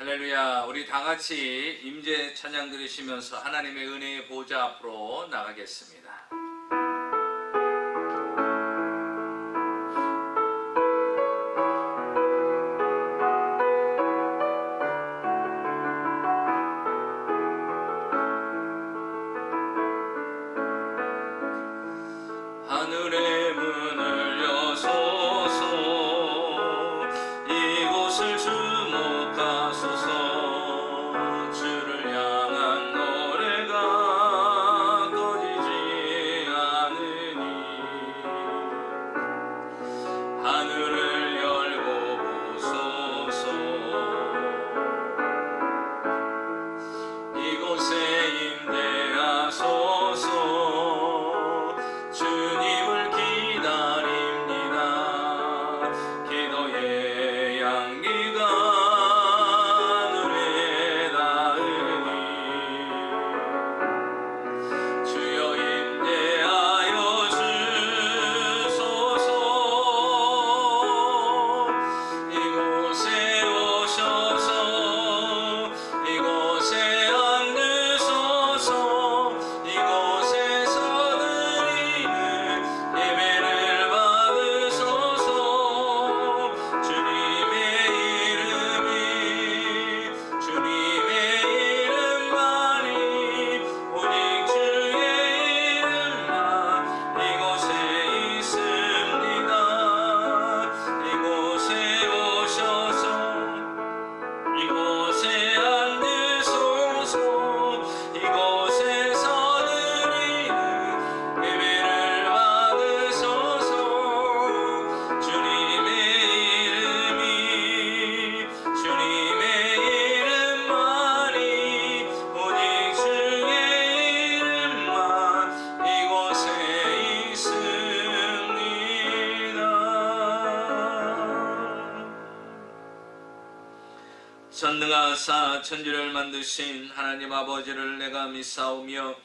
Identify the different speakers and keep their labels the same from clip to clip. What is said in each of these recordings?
Speaker 1: 할렐루야. 우리 다 같이 임재 찬양 들으시면서 하나님의 은혜의 보좌 앞으로 나가겠습니다. 하늘의 문을 여소서, 이곳을 주목하소서. 주를 향한 노래가 꺼지지 않으니 하늘을 열고 보소서. 이곳에 임대하소서. 주님을 기다립니다. 기도의 향기가 하늘에 닿으니 주여 임재하여 주소서. 이곳에 오셔서 이곳에 앉으소서. 이곳에서 드리는 예배를 받으소서. 주님의 이름만이 오직 주의 이름만 이곳에 있습니다. 이곳에 오셔서 이곳에 앉으소서. 이곳에서 드리는 예배를 받으소서. 주님의 이름만이 오직 주의 이름만 이곳에 있습니다. 전능하사 천지를 만드신 하나님 아버지를 내가 믿사오며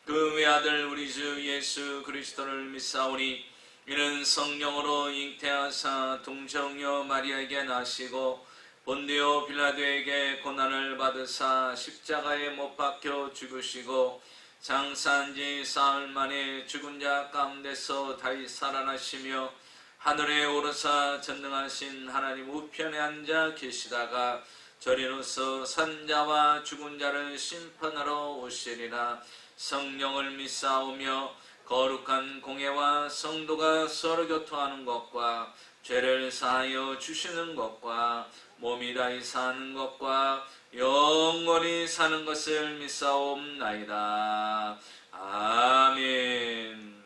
Speaker 1: 그 외아들 우리 주 예수 그리스도를 믿사오니 이는 성령으로 잉태하사 동정녀 마리아에게 나시고 본디오 빌라도에게 고난을 받으사 십자가에 못 박혀 죽으시고 장사한 지 사흘 만에 죽은 자 가운데서 다시 살아나시며 하늘에 오르사 전능하신 하나님 우편에 앉아 계시다가 저리로서 산자와 죽은 자를 심판하러 오시리라. 성령을 믿사오며 거룩한 공예와 성도가 서로 교통하는 것과 죄를 사하여 주시는 것과 몸이 다히 사는 것과 영원히 사는 것을 믿사옵나이다. 아멘.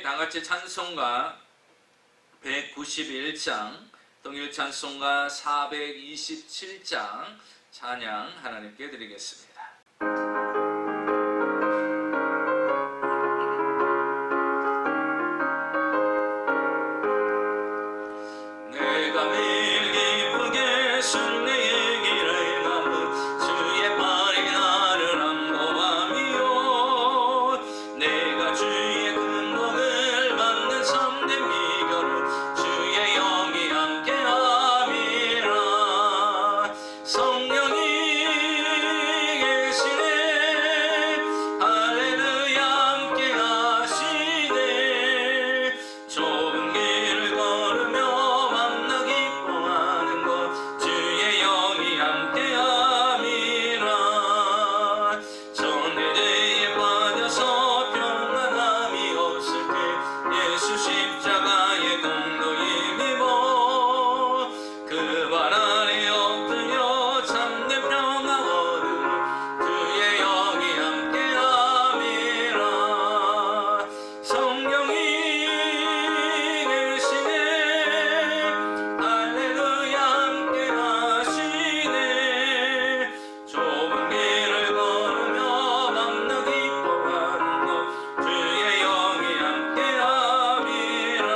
Speaker 1: 다같이 찬송가 191장 동일 찬송가 427장 찬양 하나님께 드리겠습니다. 내가 매일 기쁘게 순례의 길을 가면 주의 발이 나를 안보하며 내가 주의 큰 복을 받는 참된 비결은 주의 영이 함께함이라. 성령이 계시네 할렐루야 함께하시네. 좁은 길을 걸으며 만나 기뻐하는 것 주의 영이 함께함이라. 전대제에 빠져서 평안함이 없을 때 예수 십자가의 공로 힘입어 그 발 아래 엎드려 참된 평화 얻으니 주의 영이 함께함이라. 성령이 계시네 할렐루야 함께하시네. 좁은 길을 걸으며 만나 기뻐하는 것 주의 영이 함께함이라.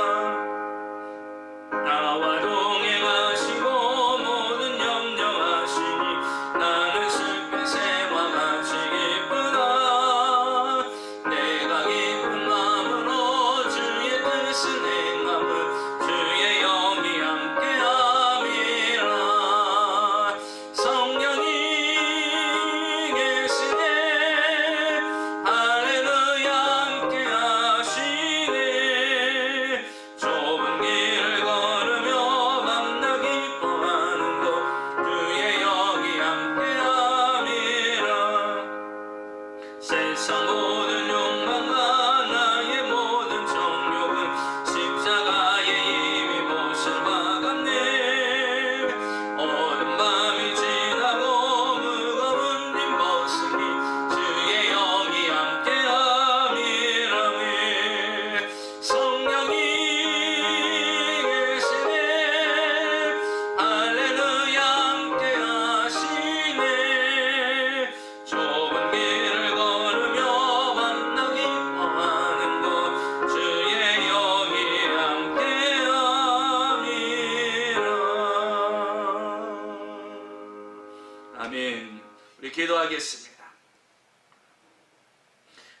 Speaker 1: 기도하겠습니다.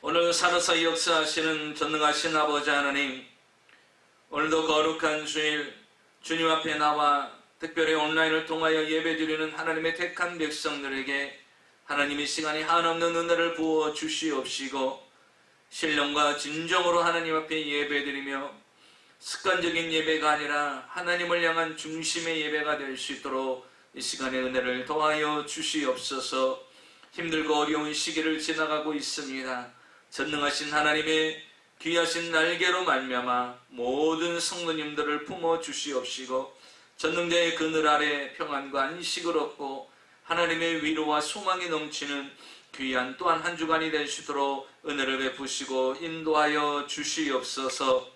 Speaker 1: 오늘 살아서 역사하시는 전능하신 아버지 하나님, 오늘도 거룩한 주일 주님 앞에 나와 특별히 온라인을 통하여 예배드리는 하나님의 택한 백성들에게 하나님의 시간에 한없는 은혜를 부어 주시옵시고, 신령과 진정으로 하나님 앞에 예배드리며 습관적인 예배가 아니라 하나님을 향한 중심의 예배가 될 수 있도록 이 시간에 은혜를 더하여 주시옵소서. 힘들고 어려운 시기를 지나가고 있습니다. 전능하신 하나님의 귀하신 날개로 말미암아 모든 성도님들을 품어 주시옵시고, 전능자의 그늘 아래 평안과 안식을 얻고 하나님의 위로와 소망이 넘치는 귀한 또한 한 주간이 될 수 있도록 은혜를 베푸시고 인도하여 주시옵소서.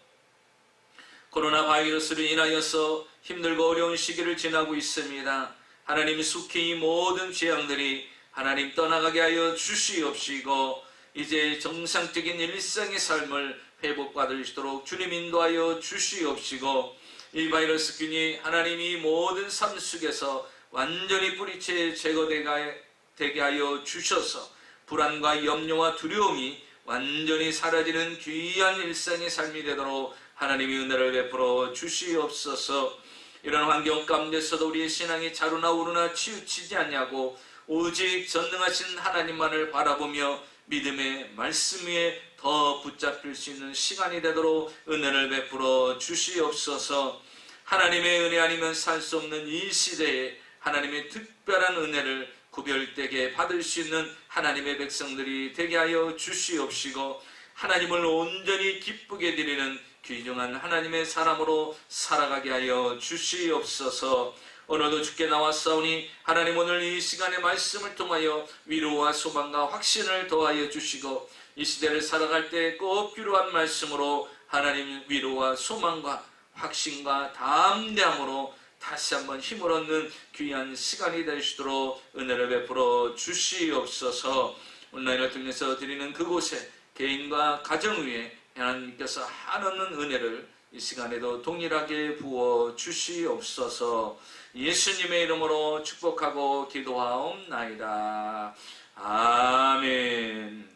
Speaker 1: 코로나 바이러스로 인하여서 힘들고 어려운 시기를 지나고 있습니다. 하나님 속히 이 모든 재앙들이 하나님 떠나가게 하여 주시옵시고, 이제 정상적인 일상의 삶을 회복받을 수 있도록 주님 인도하여 주시옵시고, 이 바이러스균이 하나님이 모든 삶 속에서 완전히 뿌리채 제거되게 하여 주셔서 불안과 염려와 두려움이 완전히 사라지는 귀한 일상의 삶이 되도록 하나님의 은혜를 베풀어 주시옵소서. 이런 환경 가운데서도 우리의 신앙이 자루나 우루나 치우치지 않냐고 오직 전능하신 하나님만을 바라보며 믿음의 말씀 위에 더 붙잡힐 수 있는 시간이 되도록 은혜를 베풀어 주시옵소서. 하나님의 은혜 아니면 살 수 없는 이 시대에 하나님의 특별한 은혜를 구별되게 받을 수 있는 하나님의 백성들이 되게 하여 주시옵시고, 하나님을 온전히 기쁘게 드리는 귀중한 하나님의 사람으로 살아가게 하여 주시옵소서. 오늘도 주께 나왔사오니 하나님 오늘 이 시간의 말씀을 통하여 위로와 소망과 확신을 더하여 주시고, 이 시대를 살아갈 때 꼭 필요한 말씀으로 하나님 위로와 소망과 확신과 담대함으로 다시 한번 힘을 얻는 귀한 시간이 될 수 있도록 은혜를 베풀어 주시옵소서. 온라인을 통해서 드리는 그곳에 개인과 가정 위에 하나님께서 한없는 은혜를 이 시간에도 동일하게 부어 주시옵소서. 예수님의 이름으로 축복하고 기도하옵나이다. 아멘.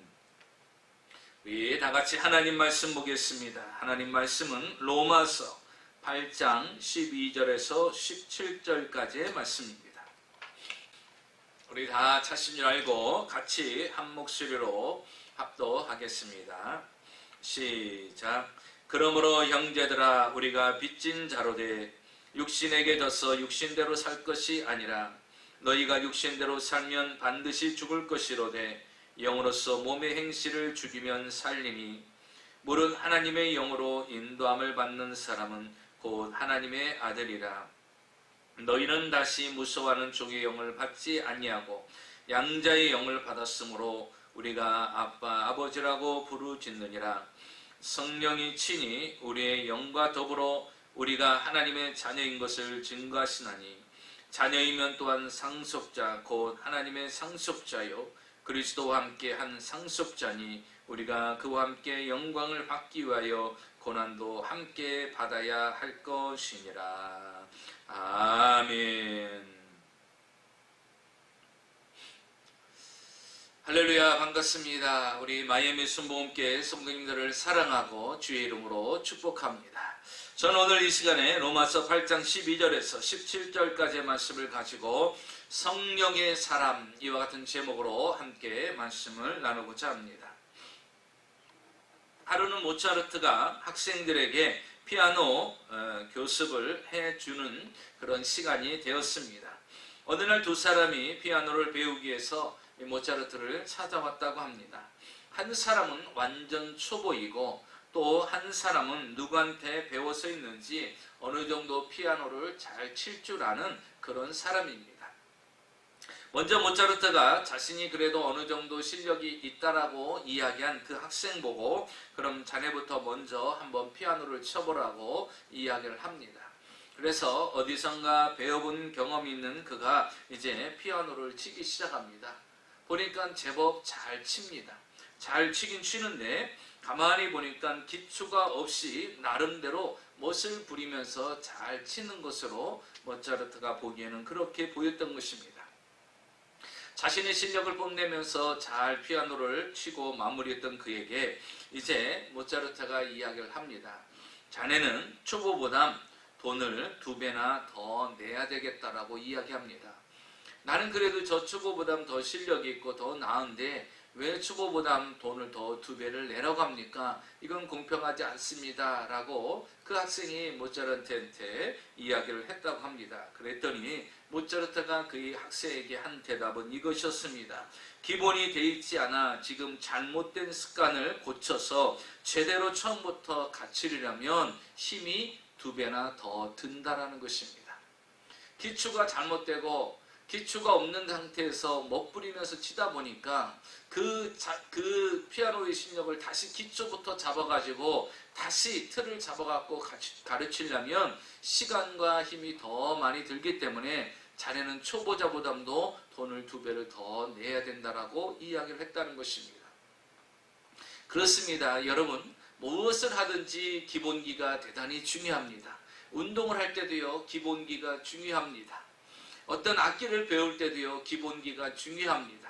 Speaker 1: 우리 다같이 하나님 말씀 보겠습니다. 하나님 말씀은 로마서 8장 12절에서 17절까지의 말씀입니다. 우리 다 찾으신 줄 알고 같이 한 목소리로 합독하겠습니다. 시작. 그러므로 형제들아, 우리가 빚진 자로되 육신에게 져서 육신대로 살 것이 아니라 너희가 육신대로 살면 반드시 죽을 것이로되 영으로서 몸의 행실을 죽이면 살리니 무릇 하나님의 영으로 인도함을 받는 사람은 곧 하나님의 아들이라. 너희는 다시 무서워하는 종의 영을 받지 아니하고 양자의 영을 받았으므로 우리가 아빠 아버지라고 부르짖느니라. 성령이 친히 우리의 영과 더불어 우리가 하나님의 자녀인 것을 증거하시나니 자녀이면 또한 상속자 곧 하나님의 상속자요 그리스도와 함께 한 상속자니 우리가 그와 함께 영광을 받기 위하여 고난도 함께 받아야 할 것이니라. 아멘. 할렐루야, 반갑습니다. 우리 마이애미 순복음교회 성도님들을 사랑하고 주의 이름으로 축복합니다. 저는 오늘 이 시간에 로마서 8장 12절에서 17절까지의 말씀을 가지고 성령의 사람, 이와 같은 제목으로 함께 말씀을 나누고자 합니다. 하루는 모차르트가 학생들에게 피아노 교습을 해주는 그런 시간이 되었습니다. 어느 날 두 사람이 피아노를 배우기 위해서 모차르트를 찾아왔다고 합니다. 한 사람은 완전 초보이고 또 한 사람은 누구한테 배워서 있는지 어느 정도 피아노를 잘 칠 줄 아는 그런 사람입니다. 먼저 모차르트가 자신이 그래도 어느 정도 실력이 있다라고 이야기한 그 학생 보고 그럼 자네부터 먼저 한번 피아노를 쳐보라고 이야기를 합니다. 그래서 어디선가 배워본 경험이 있는 그가 이제 피아노를 치기 시작합니다. 보니까 제법 잘 칩니다. 잘 치긴 치는데 가만히 보니까 기초가 없이 나름대로 멋을 부리면서 잘 치는 것으로 모차르트가 보기에는 그렇게 보였던 것입니다. 자신의 실력을 뽐내면서 잘 피아노를 치고 마무리했던 그에게 이제 모차르트가 이야기를 합니다. 자네는 초보보다 돈을 2배나 더 내야 되겠다라고 이야기합니다. 나는 그래도 저 초보보다 더 실력이 있고 더 나은데 왜 초보보다 돈을 더 2배를 내라고 합니까? 이건 공평하지 않습니다. 라고 그 학생이 모차르트한테 이야기를 했다고 합니다. 그랬더니 모차르트가 그 학생에게 한 대답은 이것이었습니다. 기본이 돼 있지 않아 지금 잘못된 습관을 고쳐서 제대로 처음부터 갖추려면 힘이 2배나 더 든다라는 것입니다. 기초가 잘못되고 기초가 없는 상태에서 멋부리면서 치다 보니까 그 피아노의 실력을 다시 기초부터 잡아가지고 다시 틀을 잡아갖고 가르치려면 시간과 힘이 더 많이 들기 때문에 자네는 초보자보다도 돈을 2배를 더 내야 된다라고 이야기를 했다는 것입니다. 그렇습니다. 여러분, 무엇을 하든지 기본기가 대단히 중요합니다. 운동을 할 때도요, 기본기가 중요합니다. 어떤 악기를 배울 때도요, 기본기가 중요합니다.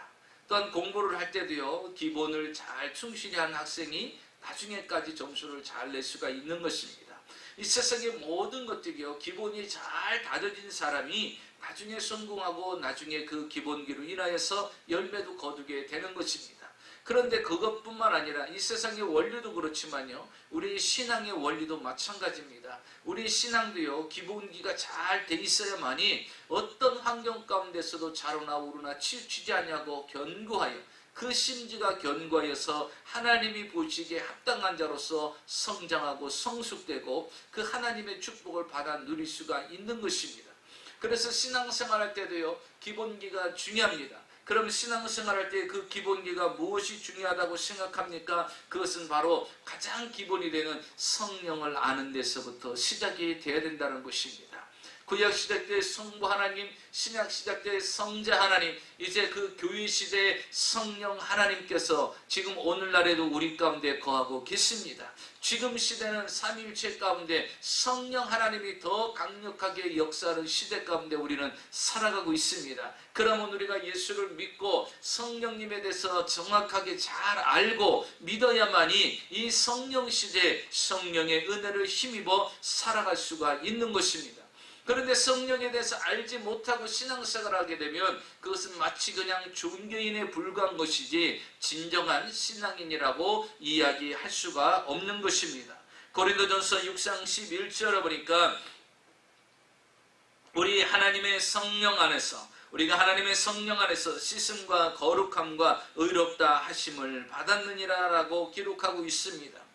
Speaker 1: 또한 공부를 할 때도요, 기본을 잘 충실히 한 학생이 나중에까지 점수를 잘 낼 수가 있는 것입니다. 이 세상의 모든 것들이요, 기본이 잘 다져진 사람이 나중에 성공하고 나중에 그 기본기로 인하여서 열매도 거두게 되는 것입니다. 그런데 그것뿐만 아니라 이 세상의 원리도 그렇지만요, 우리 신앙의 원리도 마찬가지입니다. 우리 신앙도요, 기본기가 잘 돼 있어야만이 어떤 환경 가운데서도 자로나 오르나 치우치지 않냐고 견고하여 그 심지가 견고하여서 하나님이 보시기에 합당한 자로서 성장하고 성숙되고 그 하나님의 축복을 받아 누릴 수가 있는 것입니다. 그래서 신앙생활할 때도요, 기본기가 중요합니다. 그럼 신앙생활할 때 그 기본기가 무엇이 중요하다고 생각합니까? 그것은 바로 가장 기본이 되는 성령을 아는 데서부터 시작이 되어야 된다는 것입니다. 구약시대 때 성부 하나님, 신약시대 때 성자 하나님, 이제 그 교회시대의 성령 하나님께서 지금 오늘날에도 우리 가운데 거하고 계십니다. 지금 시대는 삼위일체 가운데 성령 하나님이 더 강력하게 역사하는 시대 가운데 우리는 살아가고 있습니다. 그러면 우리가 예수를 믿고 성령님에 대해서 정확하게 잘 알고 믿어야만이 이 성령 시대에 성령의 은혜를 힘입어 살아갈 수가 있는 것입니다. 그런데 성령에 대해서 알지 못하고 신앙생활을 하게 되면 그것은 마치 그냥 종교인에 불과한 것이지 진정한 신앙인이라고 이야기할 수가 없는 것입니다. 고린도전서 6장 11절에 보니까 우리가 하나님의 성령 안에서 씻음과 거룩함과 의롭다 하심을 받았느니라 라고 기록하고 있습니다.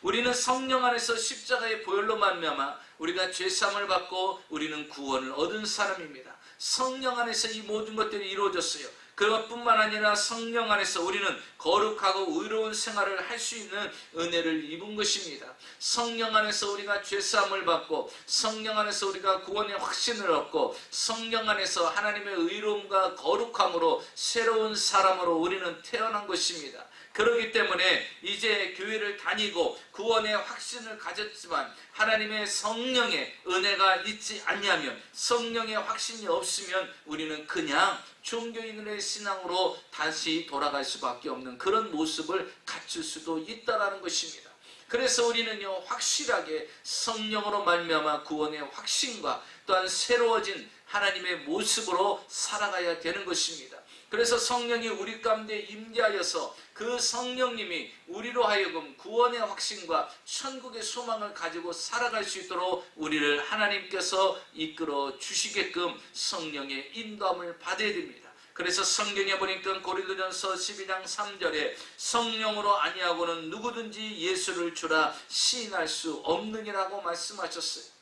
Speaker 1: 우리는 성령 안에서 십자가의 보혈로 말미암아 우리가 죄사함을 받고 우리는 구원을 얻은 사람입니다. 성령 안에서 이 모든 것들이 이루어졌어요. 그것뿐만 아니라 성령 안에서 우리는 거룩하고 의로운 생활을 할 수 있는 은혜를 입은 것입니다. 성령 안에서 우리가 죄사함을 받고 성령 안에서 우리가 구원의 확신을 얻고 성령 안에서 하나님의 의로움과 거룩함으로 새로운 사람으로 우리는 태어난 것입니다. 그렇기 때문에 이제 교회를 다니고 구원의 확신을 가졌지만 하나님의 성령의 은혜가 있지 않냐면, 성령의 확신이 없으면 우리는 그냥 종교인의 신앙으로 다시 돌아갈 수밖에 없는 그런 모습을 갖출 수도 있다는 것입니다. 그래서 우리는요, 확실하게 성령으로 말미암아 구원의 확신과 또한 새로워진 하나님의 모습으로 살아가야 되는 것입니다. 그래서 성령이 우리 가운데 임재하여서 그 성령님이 우리로 하여금 구원의 확신과 천국의 소망을 가지고 살아갈 수 있도록 우리를 하나님께서 이끌어 주시게끔 성령의 인도함을 받아야 됩니다. 그래서 성경에 보니까 고린도전서 12장 3절에 성령으로 아니하고는 누구든지 예수를 주라 시인할 수 없느니라고 말씀하셨어요.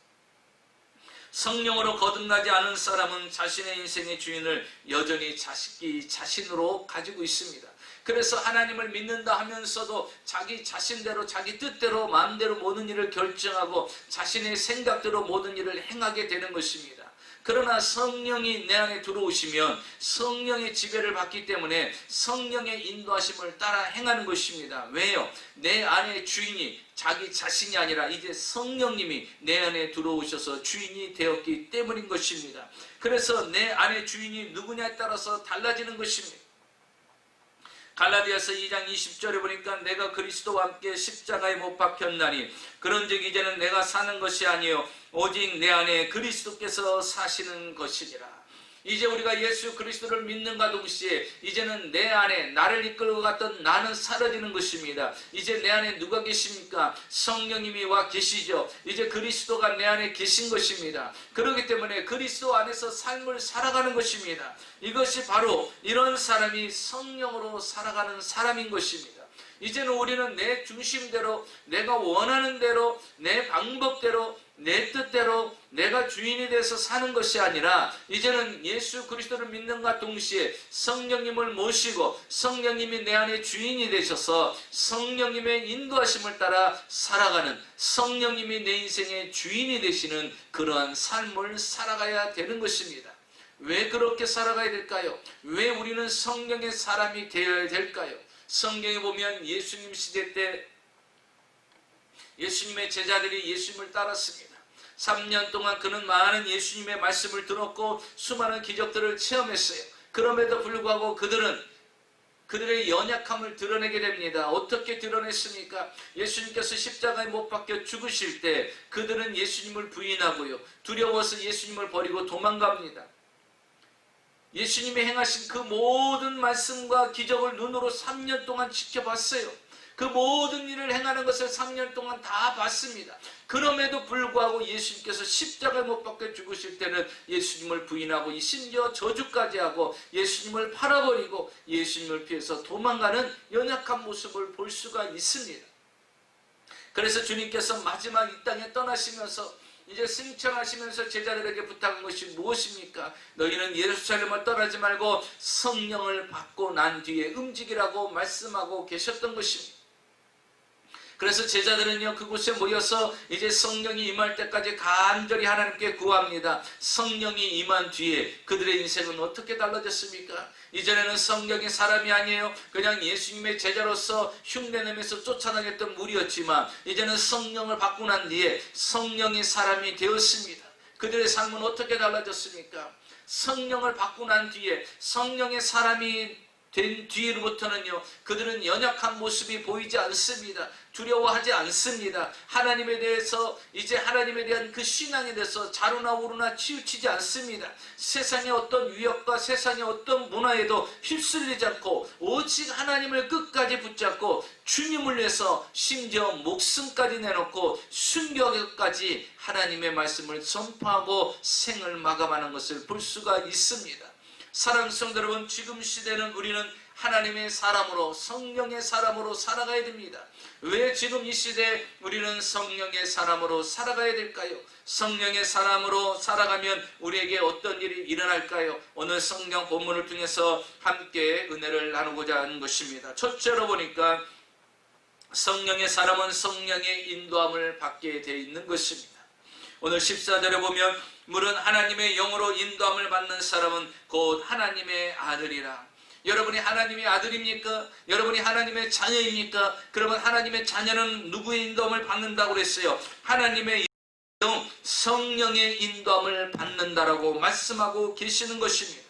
Speaker 1: 성령으로 거듭나지 않은 사람은 자신의 인생의 주인을 여전히 자신으로 가지고 있습니다. 그래서 하나님을 믿는다 하면서도 자기 자신대로 자기 뜻대로 마음대로 모든 일을 결정하고 자신의 생각대로 모든 일을 행하게 되는 것입니다. 그러나 성령이 내 안에 들어오시면 성령의 지배를 받기 때문에 성령의 인도하심을 따라 행하는 것입니다. 왜요? 내 안에 주인이 자기 자신이 아니라 이제 성령님이 내 안에 들어오셔서 주인이 되었기 때문인 것입니다. 그래서 내 안에 주인이 누구냐에 따라서 달라지는 것입니다. 갈라디아서 2장 20절에 보니까 내가 그리스도와 함께 십자가에 못 박혔나니 그런즉 이제는 내가 사는 것이 아니요 오직 내 안에 그리스도께서 사시는 것이니라. 이제 우리가 예수 그리스도를 믿는가 동시에 이제는 내 안에 나를 이끌고 갔던 나는 사라지는 것입니다. 이제 내 안에 누가 계십니까? 성령님이 와 계시죠. 이제 그리스도가 내 안에 계신 것입니다. 그렇기 때문에 그리스도 안에서 삶을 살아가는 것입니다. 이것이 바로 이런 사람이 성령으로 살아가는 사람인 것입니다. 이제는 우리는 내 중심대로 내가 원하는 대로 내 방법대로 내 뜻대로 내가 주인이 돼서 사는 것이 아니라 이제는 예수 그리스도를 믿는과 동시에 성령님을 모시고 성령님이 내 안에 주인이 되셔서 성령님의 인도하심을 따라 살아가는 성령님이 내 인생의 주인이 되시는 그러한 삶을 살아가야 되는 것입니다. 왜 그렇게 살아가야 될까요? 왜 우리는 성령의 사람이 되어야 될까요? 성경에 보면 예수님 시대 때 예수님의 제자들이 예수님을 따랐습니다. 3년 동안 그는 많은 예수님의 말씀을 들었고 수많은 기적들을 체험했어요. 그럼에도 불구하고 그들은 그들의 연약함을 드러내게 됩니다. 어떻게 드러냈습니까? 예수님께서 십자가에 못 박혀 죽으실 때 그들은 예수님을 부인하고요. 두려워서 예수님을 버리고 도망갑니다. 예수님이 행하신 그 모든 말씀과 기적을 눈으로 3년 동안 지켜봤어요. 그 모든 일을 행하는 것을 3년 동안 다 봤습니다. 그럼에도 불구하고 예수님께서 십자가에 못 박혀 죽으실 때는 예수님을 부인하고 심지어 저주까지 하고 예수님을 팔아버리고 예수님을 피해서 도망가는 연약한 모습을 볼 수가 있습니다. 그래서 주님께서 마지막 이 땅에 떠나시면서 이제 승천하시면서 제자들에게 부탁한 것이 무엇입니까? 너희는 예루살렘을 떠나지 말고 성령을 받고 난 뒤에 움직이라고 말씀하고 계셨던 것입니다. 그래서 제자들은요 그곳에 모여서 이제 성령이 임할 때까지 간절히 하나님께 구합니다. 성령이 임한 뒤에 그들의 인생은 어떻게 달라졌습니까? 이전에는 성령의 사람이 아니에요. 그냥 예수님의 제자로서 흉내내면서 쫓아다녔던 무리였지만 이제는 성령을 받고 난 뒤에 성령의 사람이 되었습니다. 그들의 삶은 어떻게 달라졌습니까? 성령을 받고 난 뒤에 성령의 사람이 된 뒤로부터는요 그들은 연약한 모습이 보이지 않습니다. 두려워하지 않습니다. 하나님에 대해서 이제 하나님에 대한 그 신앙에 대해서 자루나 우루나 치우치지 않습니다. 세상의 어떤 위협과 세상의 어떤 문화에도 휩쓸리지 않고 오직 하나님을 끝까지 붙잡고 주님을 위해서 심지어 목숨까지 내놓고 순교하기까지 하나님의 말씀을 전파하고 생을 마감하는 것을 볼 수가 있습니다. 사랑하는 성도 여러분, 지금 시대는 우리는 하나님의 사람으로 성령의 사람으로 살아가야 됩니다. 왜 지금 이 시대에 우리는 성령의 사람으로 살아가야 될까요? 성령의 사람으로 살아가면 우리에게 어떤 일이 일어날까요? 오늘 성경 본문을 통해서 함께 은혜를 나누고자 하는 것입니다. 첫째로 보니까 성령의 사람은 성령의 인도함을 받게 되어 있는 것입니다. 오늘 14절에 보면 물은 하나님의 영으로 인도함을 받는 사람은 곧 하나님의 아들이라. 여러분이 하나님의 아들입니까? 여러분이 하나님의 자녀입니까? 그러면 하나님의 자녀는 누구의 인도함을 받는다고 그랬어요? 하나님의 영, 성령의 인도함을 받는다라고 말씀하고 계시는 것입니다.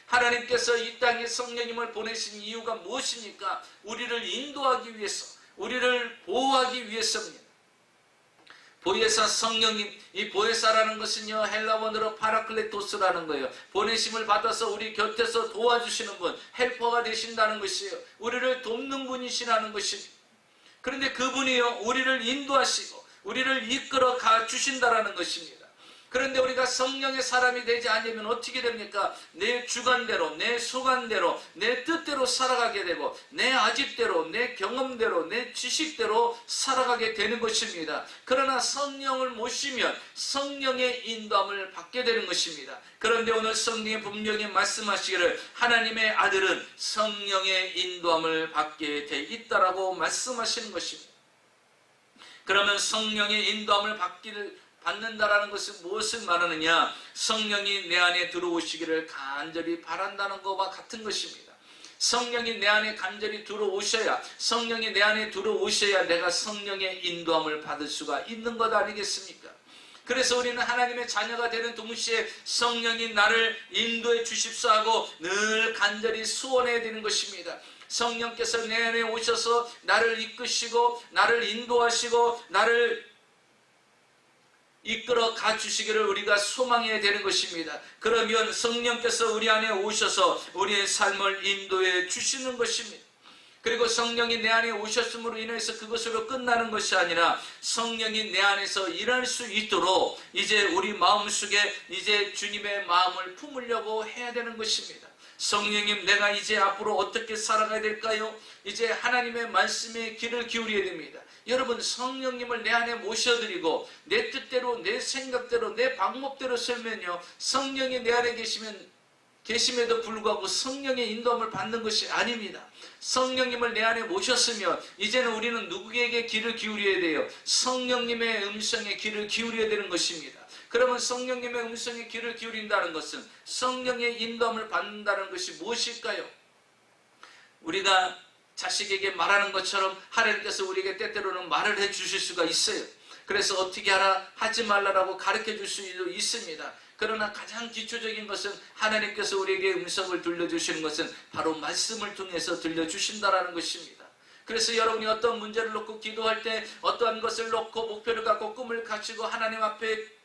Speaker 1: 하나님께서 이 땅에 성령님을 보내신 이유가 무엇입니까? 우리를 인도하기 위해서, 우리를 보호하기 위해서입니다. 보혜사 성령님, 이 보혜사라는 것은요 헬라원어로 파라클레토스라는 거예요. 보내심을 받아서 우리 곁에서 도와주시는 분, 헬퍼가 되신다는 것이에요. 우리를 돕는 분이시라는 것입니다. 그런데 그분이요 우리를 인도하시고 우리를 이끌어 가 주신다라는 것입니다. 그런데 우리가 성령의 사람이 되지 않으면 어떻게 됩니까? 내 주관대로, 내 소관대로, 내 뜻대로 살아가게 되고 내 아집대로, 내 경험대로, 내 지식대로 살아가게 되는 것입니다. 그러나 성령을 모시면 성령의 인도함을 받게 되는 것입니다. 그런데 오늘 성경에 분명히 말씀하시기를 하나님의 아들은 성령의 인도함을 받게 돼 있다라고 말씀하시는 것입니다. 그러면 성령의 인도함을 받는다라는 것은 무엇을 말하느냐? 성령이 내 안에 들어오시기를 간절히 바란다는 것과 같은 것입니다. 성령이 내 안에 간절히 들어오셔야, 성령이 내 안에 들어오셔야 내가 성령의 인도함을 받을 수가 있는 것 아니겠습니까? 그래서 우리는 하나님의 자녀가 되는 동시에 성령이 나를 인도해 주십사 하고 늘 간절히 소원해야 되는 것입니다. 성령께서 내 안에 오셔서 나를 이끄시고 나를 인도하시고 나를 이끌어 가주시기를 우리가 소망해야 되는 것입니다. 그러면 성령께서 우리 안에 오셔서 우리의 삶을 인도해 주시는 것입니다. 그리고 성령이 내 안에 오셨음으로 인해서 그것으로 끝나는 것이 아니라 성령이 내 안에서 일할 수 있도록 이제 우리 마음속에 이제 주님의 마음을 품으려고 해야 되는 것입니다. 성령님, 내가 이제 앞으로 어떻게 살아가야 될까요? 이제 하나님의 말씀에 귀를 기울여야 됩니다. 여러분, 성령님을 내 안에 모셔드리고 내 뜻대로, 내 생각대로, 내 방법대로 살면요, 성령이 내 안에 계심에도 불구하고 성령의 인도함을 받는 것이 아닙니다. 성령님을 내 안에 모셨으면 이제는 우리는 누구에게 귀를 기울여야 돼요? 성령님의 음성에 귀를 기울여야 되는 것입니다. 그러면 성령님의 음성에 귀를 기울인다는 것은 성령의 인도함을 받는다는 것이 무엇일까요? 우리가 자식에게 말하는 것처럼 하나님께서 우리에게 때때로는 말을 해 주실 수가 있어요. 그래서 어떻게 하라, 하지 말라라고 가르쳐 줄 수도 있습니다. 그러나 가장 기초적인 것은 하나님께서 우리에게 음성을 들려주시는 것은 바로 말씀을 통해서 들려주신다라는 것입니다. 그래서 여러분이 어떤 문제를 놓고 기도할 때, 어떠한 것을 놓고 목표를 갖고 꿈을 가지고 하나님 앞에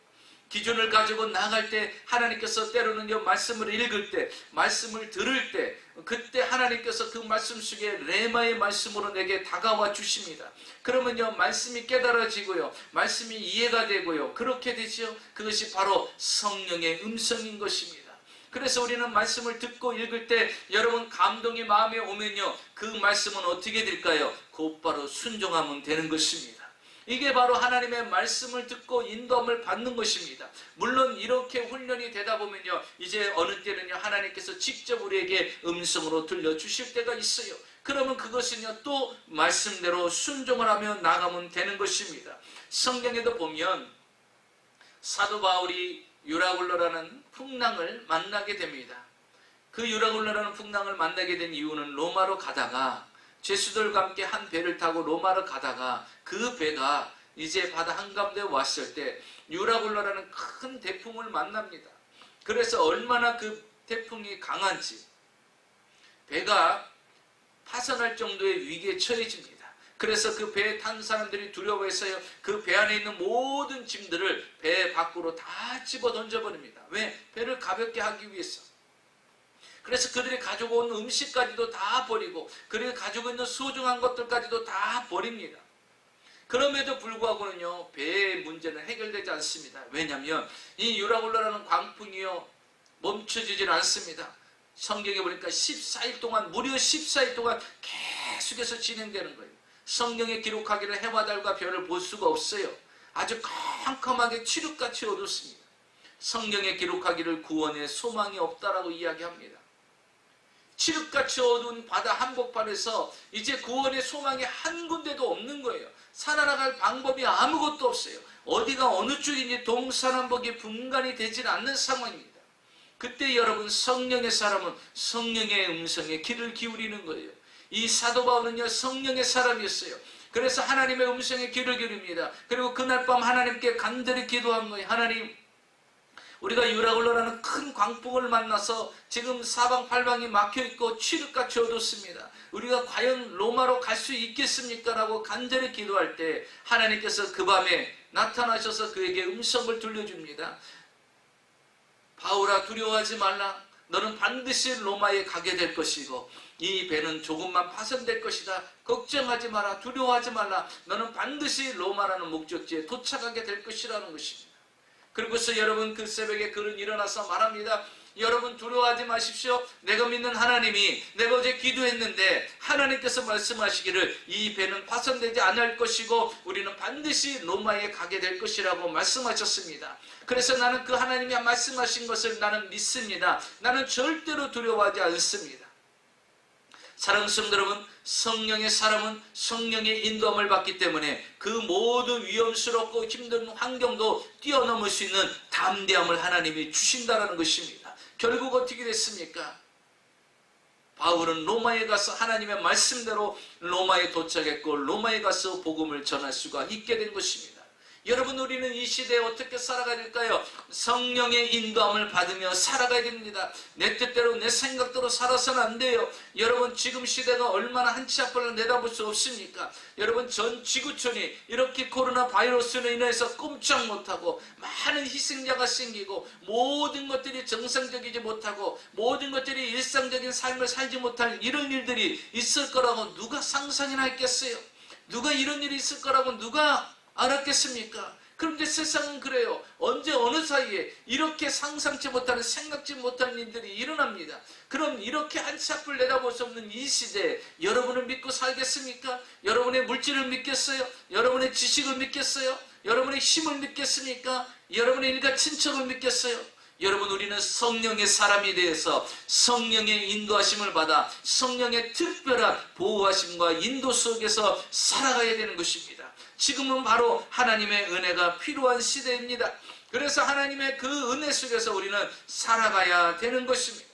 Speaker 1: 기준을 가지고 나갈 때 하나님께서 때로는요, 말씀을 읽을 때, 말씀을 들을 때, 그때 하나님께서 그 말씀 속에 레마의 말씀으로 내게 다가와 주십니다. 그러면요, 말씀이 깨달아지고요, 말씀이 이해가 되고요, 그렇게 되죠. 그것이 바로 성령의 음성인 것입니다. 그래서 우리는 말씀을 듣고 읽을 때 여러분 감동이 마음에 오면요, 그 말씀은 어떻게 될까요? 곧바로 순종하면 되는 것입니다. 이게 바로 하나님의 말씀을 듣고 인도함을 받는 것입니다. 물론 이렇게 훈련이 되다 보면요, 이제 어느 때는요, 하나님께서 직접 우리에게 음성으로 들려주실 때가 있어요. 그러면 그것은요, 또 말씀대로 순종을 하며 나가면 되는 것입니다. 성경에도 보면 사도 바울이 유라굴로라는 풍랑을 만나게 됩니다. 그 유라굴로라는 풍랑을 만나게 된 이유는 로마로 가다가 죄수들과 함께 한 배를 타고 로마로 가다가 그 배가 이제 바다 한가운데 왔을 때 유라굴로라는 큰 태풍을 만납니다. 그래서 얼마나 그 태풍이 강한지 배가 파산할 정도의 위기에 처해집니다. 그래서 그 배에 탄 사람들이 두려워해서요, 그 배 안에 있는 모든 짐들을 배 밖으로 다 집어 던져버립니다. 왜? 배를 가볍게 하기 위해서. 그래서 그들이 가지고 온 음식까지도 다 버리고 그들이 가지고 있는 소중한 것들까지도 다 버립니다. 그럼에도 불구하고는요, 배의 문제는 해결되지 않습니다. 왜냐하면 이 유라굴로라는 광풍이요, 멈춰지질 않습니다. 성경에 보니까 14일 동안, 무려 14일 동안 계속해서 진행되는 거예요. 성경에 기록하기를 해와 달과 별을 볼 수가 없어요. 아주 캄캄하게 칠흑같이 어둡습니다. 성경에 기록하기를 구원의 소망이 없다라고 이야기합니다. 칠흑같이 어두운 바다 한복판에서 이제 구원의 소망이 한 군데도 없는 거예요. 살아나갈 방법이 아무것도 없어요. 어디가 어느 쪽인지 동서남북이 분간이 되질 않는 상황입니다. 그때 여러분, 성령의 사람은 성령의 음성에 귀를 기울이는 거예요. 이 사도 바울은요, 성령의 사람이었어요. 그래서 하나님의 음성에 귀를 기울입니다. 그리고 그날 밤 하나님께 간절히 기도한 거예요. 하나님, 우리가 유라굴로라는 큰 광풍을 만나서 지금 사방팔방이 막혀있고 칠흑같이 어둡습니다. 우리가 과연 로마로 갈 수 있겠습니까? 라고 간절히 기도할 때 하나님께서 그 밤에 나타나셔서 그에게 음성을 들려줍니다. 바울아, 두려워하지 말라. 너는 반드시 로마에 가게 될 것이고 이 배는 조금만 파손될 것이다. 걱정하지 마라. 두려워하지 말라. 너는 반드시 로마라는 목적지에 도착하게 될 것이라는 것입니다. 그리고서 여러분, 그 새벽에 그는 일어나서 말합니다. 여러분, 두려워하지 마십시오. 내가 믿는 하나님이, 내가 어제 기도했는데 하나님께서 말씀하시기를 이 배는 파손되지 않을 것이고 우리는 반드시 로마에 가게 될 것이라고 말씀하셨습니다. 그래서 나는 그 하나님이 말씀하신 것을 나는 믿습니다. 나는 절대로 두려워하지 않습니다. 사랑하는 성도 여러분, 성령의 사람은 성령의 인도함을 받기 때문에 그 모든 위험스럽고 힘든 환경도 뛰어넘을 수 있는 담대함을 하나님이 주신다는 것입니다. 결국 어떻게 됐습니까? 바울은 로마에 가서 하나님의 말씀대로 로마에 도착했고 로마에 가서 복음을 전할 수가 있게 된 것입니다. 여러분, 우리는 이 시대에 어떻게 살아가야 될까요? 성령의 인도함을 받으며 살아가야 됩니다. 내 뜻대로 내 생각대로 살아서는 안 돼요. 여러분, 지금 시대가 얼마나 한치 앞을 내다볼 수 없습니까? 여러분, 전 지구촌이 이렇게 코로나 바이러스로 인해서 꼼짝 못하고 많은 희생자가 생기고 모든 것들이 정상적이지 못하고 모든 것들이 일상적인 삶을 살지 못할 이런 일들이 있을 거라고 누가 상상이나 했겠어요? 누가 이런 일이 있을 거라고 누가 알았겠습니까? 그런데 세상은 그래요. 언제 어느 사이에 이렇게 상상치 못하는, 생각지 못하는 일들이 일어납니다. 그럼 이렇게 한치 앞을 내다볼 수 없는 이 시대에 여러분을 믿고 살겠습니까? 여러분의 물질을 믿겠어요? 여러분의 지식을 믿겠어요? 여러분의 힘을 믿겠습니까? 여러분의 일가 친척을 믿겠어요? 여러분, 우리는 성령의 사람이 되어서 성령의 인도하심을 받아 성령의 특별한 보호하심과 인도 속에서 살아가야 되는 것입니다. 지금은 바로 하나님의 은혜가 필요한 시대입니다. 그래서 하나님의 그 은혜 속에서 우리는 살아가야 되는 것입니다.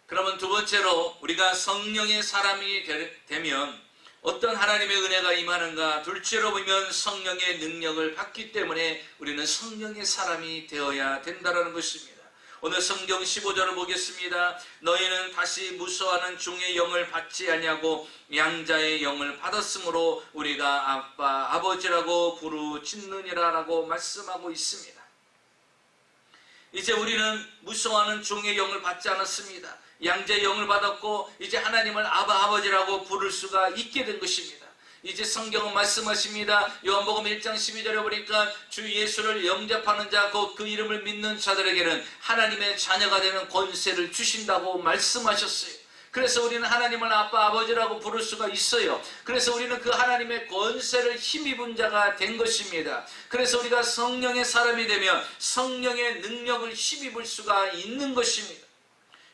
Speaker 1: 그러면 두 번째로 우리가 성령의 사람이 되면 어떤 하나님의 은혜가 임하는가? 둘째로 보면 성령의 능력을 받기 때문에 우리는 성령의 사람이 되어야 된다는 것입니다. 오늘 성경 15절을 보겠습니다. 너희는 다시 무서워하는 종의 영을 받지 아니하고 양자의 영을 받았으므로 우리가 아빠 아버지라고 부르짖느니라 라고 말씀하고 있습니다. 이제 우리는 무서워하는 종의 영을 받지 않았습니다. 양자의 영을 받았고 이제 하나님을 아바 아버지라고 부를 수가 있게 된 것입니다. 이제 성경은 말씀하십니다. 요한복음 1장 12절에 보니까 주 예수를 영접하는 자, 곧 그 이름을 믿는 자들에게는 하나님의 자녀가 되는 권세를 주신다고 말씀하셨어요. 그래서 우리는 하나님을 아빠 아버지라고 부를 수가 있어요. 그래서 우리는 그 하나님의 권세를 힘입은 자가 된 것입니다. 그래서 우리가 성령의 사람이 되면 성령의 능력을 힘입을 수가 있는 것입니다.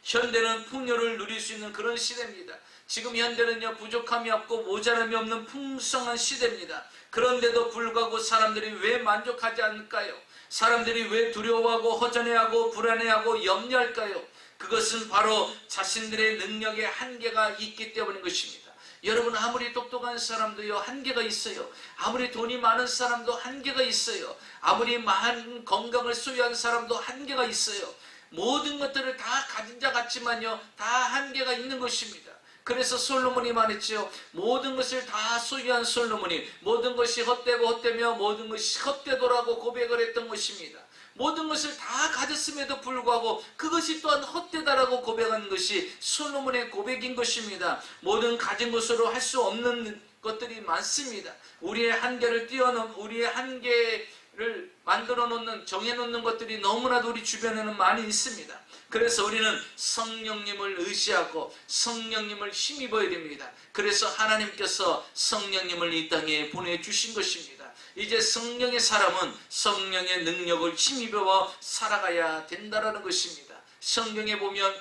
Speaker 1: 현대는 풍요를 누릴 수 있는 그런 시대입니다. 지금 현대는요, 부족함이 없고 모자람이 없는 풍성한 시대입니다. 그런데도 불구하고 사람들이 왜 만족하지 않을까요? 사람들이 왜 두려워하고 허전해하고 불안해하고 염려할까요? 그것은 바로 자신들의 능력에 한계가 있기 때문인 것입니다. 여러분, 아무리 똑똑한 사람도요, 한계가 있어요. 아무리 돈이 많은 사람도 한계가 있어요. 아무리 많은 건강을 소유한 사람도 한계가 있어요. 모든 것들을 다 가진 자 같지만요, 다 한계가 있는 것입니다. 그래서 솔로몬이 말했죠. 모든 것을 다 소유한 솔로몬이 모든 것이 헛되고 헛되며 모든 것이 헛되도라고 고백을 했던 것입니다. 모든 것을 다 가졌음에도 불구하고 그것이 또한 헛되다라고 고백한 것이 솔로몬의 고백인 것입니다. 모든 가진 것으로 할 수 없는 것들이 많습니다. 우리의 한계를 뛰어넘, 우리의 한계를 만들어 놓는, 정해 놓는 것들이 너무나도 우리 주변에는 많이 있습니다. 그래서 우리는 성령님을 의지하고 성령님을 힘입어야 됩니다. 그래서 하나님께서 성령님을 이 땅에 보내주신 것입니다. 이제 성령의 사람은 성령의 능력을 힘입어 살아가야 된다는 것입니다. 성경에 보면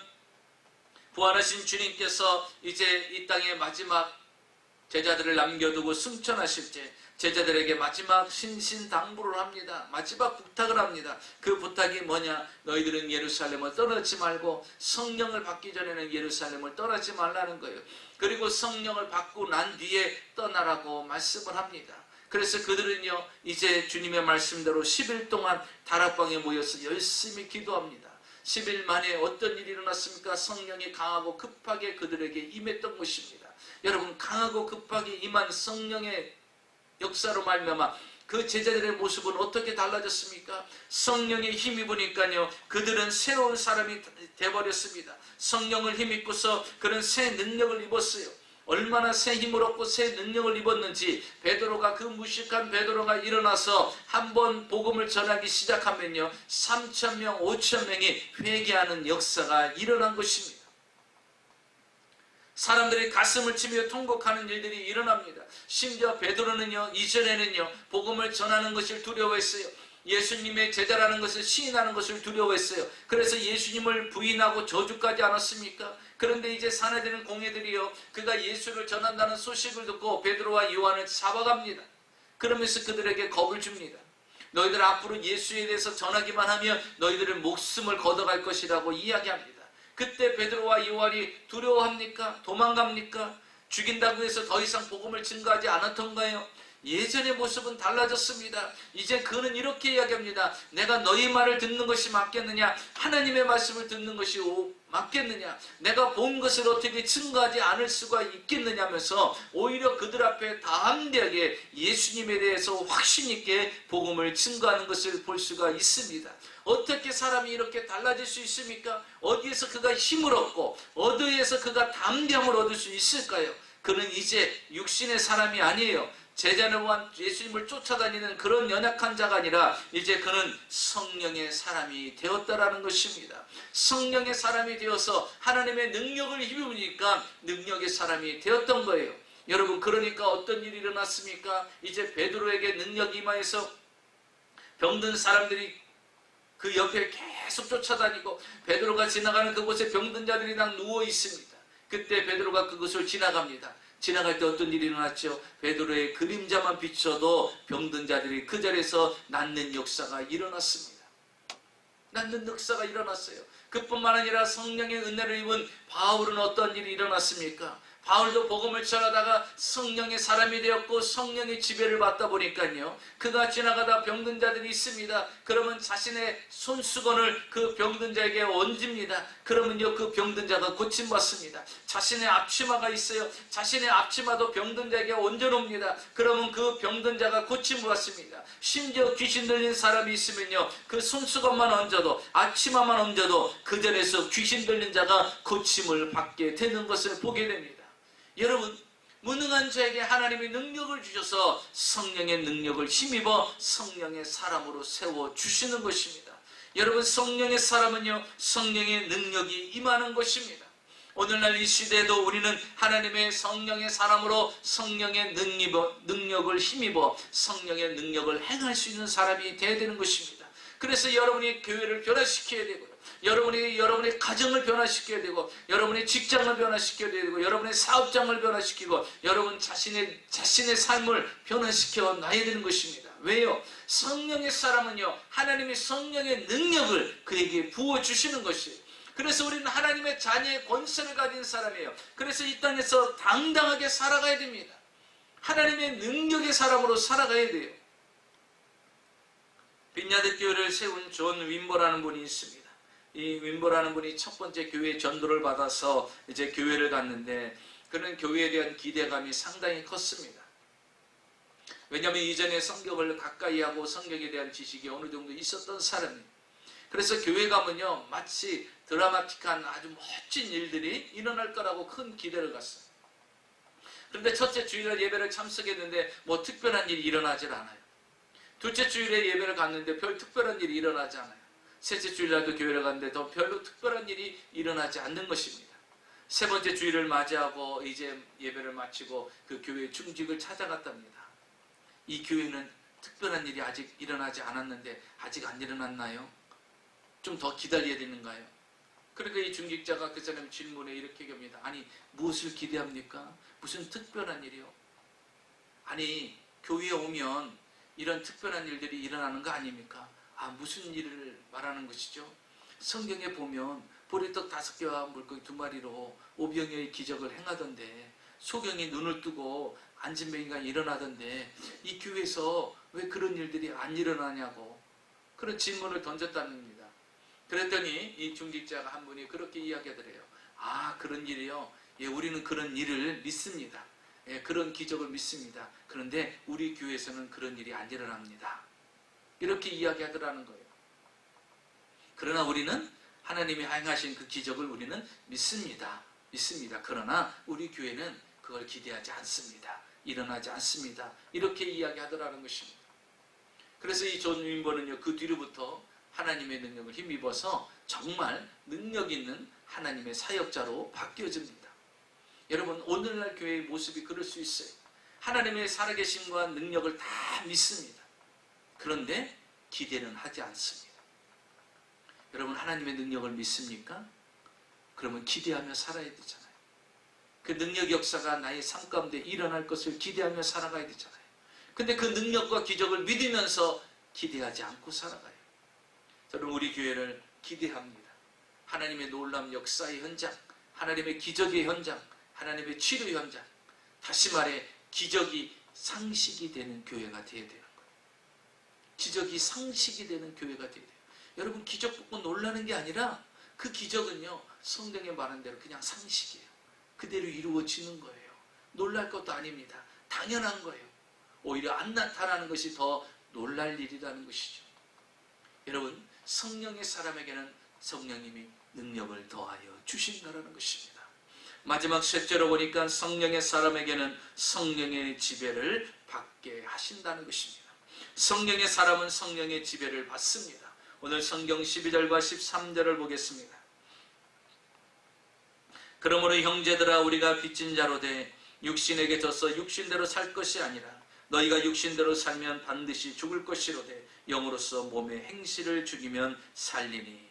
Speaker 1: 부활하신 주님께서 이제 이 땅에 마지막 제자들을 남겨두고 승천하실 때 제자들에게 마지막 신신당부를 합니다. 마지막 부탁을 합니다. 그 부탁이 뭐냐? 너희들은 예루살렘을 떠나지 말고 성령을 받기 전에는 예루살렘을 떠나지 말라는 거예요. 그리고 성령을 받고 난 뒤에 떠나라고 말씀을 합니다. 그래서 그들은요, 이제 주님의 말씀대로 10일 동안 다락방에 모여서 열심히 기도합니다. 10일 만에 어떤 일이 일어났습니까? 성령이 강하고 급하게 그들에게 임했던 것입니다. 여러분, 강하고 급하게 임한 성령의 역사로 말미암아 그 제자들의 모습은 어떻게 달라졌습니까? 성령의 힘입으니까요, 그들은 새로운 사람이 되어버렸습니다. 성령을 힘입고서 그런 새 능력을 입었어요. 얼마나 새 힘을 얻고 새 능력을 입었는지 베드로가, 그 무식한 베드로가 일어나서 한번 복음을 전하기 시작하면요, 3,000명, 5,000명이 회개하는 역사가 일어난 것입니다. 사람들이 가슴을 치며 통곡하는 일들이 일어납니다. 심지어 베드로는요, 이전에는요, 복음을 전하는 것을 두려워했어요. 예수님의 제자라는 것을 시인하는 것을 두려워했어요. 그래서 예수님을 부인하고 저주까지 않았습니까? 그런데 이제 사내들은 공회들이요, 그가 예수를 전한다는 소식을 듣고 베드로와 요한을 잡아갑니다. 그러면서 그들에게 겁을 줍니다. 너희들 앞으로 예수에 대해서 전하기만 하면 너희들의 목숨을 걷어갈 것이라고 이야기합니다. 그때 베드로와 요한이 두려워합니까? 도망갑니까? 죽인다고 해서 더 이상 복음을 증거하지 않았던가요? 예전의 모습은 달라졌습니다. 이제 그는 이렇게 이야기합니다. 내가 너희 말을 듣는 것이 맞겠느냐? 하나님의 말씀을 듣는 것이 맞겠느냐? 내가 본 것을 어떻게 증거하지 않을 수가 있겠느냐 하면서 오히려 그들 앞에 담대하게 예수님에 대해서 확신 있게 복음을 증거하는 것을 볼 수가 있습니다. 어떻게 사람이 이렇게 달라질 수 있습니까? 어디에서 그가 힘을 얻고 어디에서 그가 담대함을 얻을 수 있을까요? 그는 이제 육신의 사람이 아니에요. 제자를 보한 예수님을 쫓아다니는 그런 연약한 자가 아니라 이제 그는 성령의 사람이 되었다라는 것입니다. 성령의 사람이 되어서 하나님의 능력을 힘입으니까 능력의 사람이 되었던 거예요. 여러분, 그러니까 어떤 일이 일어났습니까? 이제 베드로에게 능력이 임하여서 병든 사람들이 그 옆에 계속 쫓아다니고 베드로가 지나가는 그곳에 병든 자들이 다 누워 있습니다. 그때 베드로가 그곳을 지나갑니다. 지나갈 때 어떤 일이 일어났죠? 베드로의 그림자만 비춰도 병든 자들이 그 자리에서 낫는 역사가 일어났습니다. 낫는 역사가 일어났어요. 그뿐만 아니라 성령의 은혜를 입은 바울은 어떤 일이 일어났습니까? 바울도 복음을 전하다가 성령의 사람이 되었고 성령의 지배를 받다 보니까요, 그가 지나가다 병든 자들이 있습니다. 그러면 자신의 손수건을 그 병든 자에게 얹습니다. 그러면요, 그 병든 자가 고침받습니다. 자신의 앞치마가 있어요. 자신의 앞치마도 병든 자에게 얹어놓습니다. 그러면 그 병든 자가 고침받습니다. 심지어 귀신 들린 사람이 있으면요, 그 손수건만 얹어도, 앞치마만 얹어도 그 자리에서 귀신 들린 자가 고침을 받게 되는 것을 보게 됩니다. 여러분, 무능한 자에게 하나님이 능력을 주셔서 성령의 능력을 힘입어 성령의 사람으로 세워주시는 것입니다. 여러분, 성령의 사람은요, 성령의 능력이 임하는 것입니다. 오늘날 이 시대에도 우리는 하나님의 성령의 사람으로 성령의 능력을 힘입어 성령의 능력을 행할 수 있는 사람이 되어야 되는 것입니다. 그래서 여러분이 교회를 변화시켜야 되고요, 여러분의 가정을 변화시켜야 되고, 여러분의 직장을 변화시켜야 되고, 여러분의 사업장을 변화시키고, 여러분 자신의 삶을 변화시켜 놔야 되는 것입니다. 왜요? 성령의 사람은요, 하나님의 성령의 능력을 그에게 부어주시는 것이에요. 그래서 우리는 하나님의 자녀의 권세를 가진 사람이에요. 그래서 이 땅에서 당당하게 살아가야 됩니다. 하나님의 능력의 사람으로 살아가야 돼요. 빈야드 교회를 세운 존 윈버라는 분이 있습니다. 이 윈버라는 분이 첫 번째 교회 전도를 받아서 이제 교회를 갔는데, 그는 교회에 대한 기대감이 상당히 컸습니다. 왜냐하면 이전에 성경을 가까이 하고 성경에 대한 지식이 어느 정도 있었던 사람이에요. 그래서 교회 가면요, 마치 드라마틱한 아주 멋진 일들이 일어날 거라고 큰 기대를 갔어요. 그런데 첫째 주일날 예배를 참석했는데 뭐 특별한 일이 일어나질 않아요. 둘째 주일에 예배를 갔는데 별 특별한 일이 일어나지 않아요. 셋째 주일날도 교회를 갔는데 더 별로 특별한 일이 일어나지 않는 것입니다. 세 번째 주일을 맞이하고 이제 예배를 마치고 그 교회의 중직을 찾아갔답니다. 이 교회는 특별한 일이 아직 일어나지 않았는데 아직 안 일어났나요? 좀 더 기다려야 되는가요? 그러니까 이 중직자가 그 사람 질문에 이렇게 얘기합니다. 아니, 무엇을 기대합니까? 무슨 특별한 일이요? 아니, 교회에 오면 이런 특별한 일들이 일어나는 거 아닙니까? 아, 무슨 일을 말하는 것이죠? 성경에 보면 보리떡 5개와 물고기 2마리로 오병이어의 기적을 행하던데, 소경이 눈을 뜨고 앉은 뱅이가 일어나던데, 이 교회에서 왜 그런 일들이 안 일어나냐고 그런 질문을 던졌답니다. 그랬더니 이 중직자가 한 분이 그렇게 이야기하더래요. 아, 그런 일이요? 예, 우리는 그런 일을 믿습니다. 예, 그런 기적을 믿습니다. 그런데 우리 교회에서는 그런 일이 안 일어납니다. 이렇게 이야기하더라는 거예요. 그러나 우리는 하나님이 행하신 그 기적을 우리는 믿습니다. 그러나 우리 교회는 그걸 기대하지 않습니다. 일어나지 않습니다. 이렇게 이야기하더라는 것입니다. 그래서 이 존 윈버는요, 그 뒤로부터 하나님의 능력을 힘입어서 정말 능력 있는 하나님의 사역자로 바뀌어집니다. 여러분, 오늘날 교회의 모습이 그럴 수 있어요. 하나님의 살아계심과 능력을 다 믿습니다. 그런데 기대는 하지 않습니다. 여러분, 하나님의 능력을 믿습니까? 그러면 기대하며 살아야 되잖아요. 그 능력 역사가 나의 삶 가운데 일어날 것을 기대하며 살아가야 되잖아요. 근데 그 능력과 기적을 믿으면서 기대하지 않고 살아가요. 저는 우리 교회를 기대합니다. 하나님의 놀라운 역사의 현장, 하나님의 기적의 현장, 하나님의 치료 현장, 다시 말해 기적이 상식이 되는 교회가 되어야 되는 거예요. 기적이 상식이 되는 교회가 되어야 돼요. 여러분, 기적 보고 놀라는 게 아니라 그 기적은요, 성경에 말한 대로 그냥 상식이에요. 그대로 이루어지는 거예요. 놀랄 것도 아닙니다. 당연한 거예요. 오히려 안 나타나는 것이 더 놀랄 일이라는 것이죠. 여러분, 성령의 사람에게는 성령님이 능력을 더하여 주신다는 것입니다. 마지막 셋째로 보니까 성령의 사람에게는 성령의 지배를 받게 하신다는 것입니다. 성령의 사람은 성령의 지배를 받습니다. 오늘 성경 12절과 13절을 보겠습니다. 그러므로 형제들아, 우리가 빚진 자로 돼 육신에게 져서 육신대로 살 것이 아니라 너희가 육신대로 살면 반드시 죽을 것이로되 영으로서 몸의 행실을 죽이면 살리니.